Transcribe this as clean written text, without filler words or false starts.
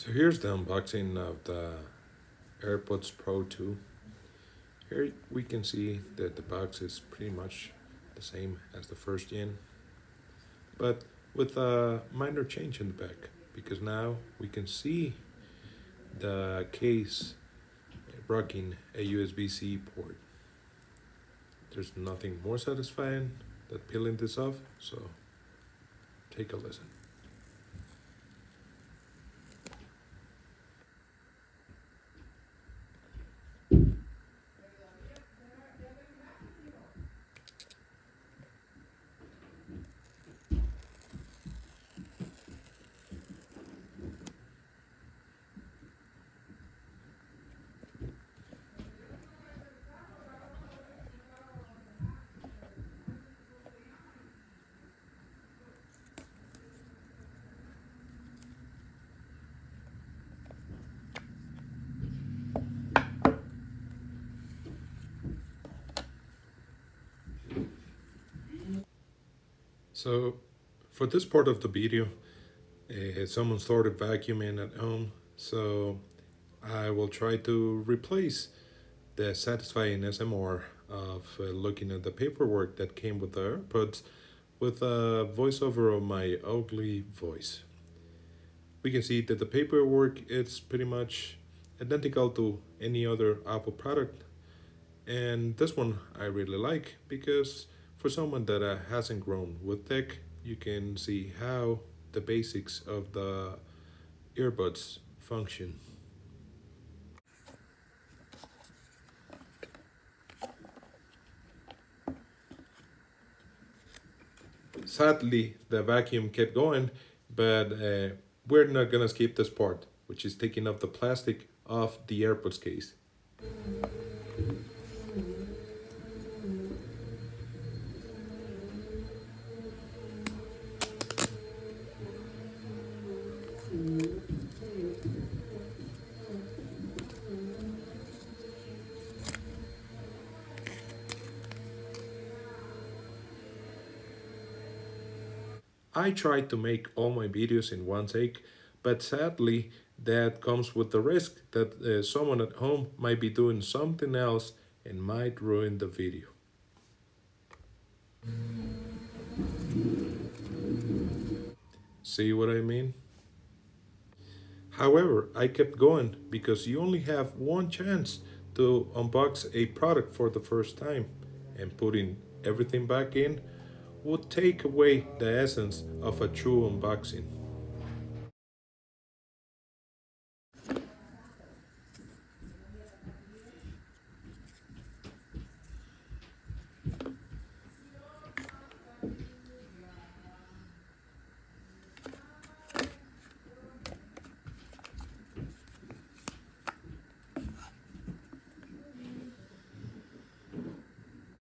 So here's the unboxing of the Airpods Pro 2. Here we can see that the box is pretty much the same as the first gen, but with a minor change in the back, because now we can see the case rocking a USB-C port. There's nothing more satisfying than peeling this off, so take a listen. So for this part of the video, someone started vacuuming at home, so I will try to replace the satisfying SMR of looking at the paperwork that came with the AirPods with a voiceover of my ugly voice. We can see that the paperwork is pretty much identical to any other Apple product, and this one I really like because for someone that hasn't grown with tech, you can see how the basics of the earbuds function. Sadly, the vacuum kept going, but we're not gonna skip this part, which is taking off the plastic of the AirPods case. I try to make all my videos in one take, but sadly, that comes with the risk that someone at home might be doing something else and might ruin the video. See what I mean? However, I kept going because you only have one chance to unbox a product for the first time, and putting everything back in would take away the essence of a true unboxing.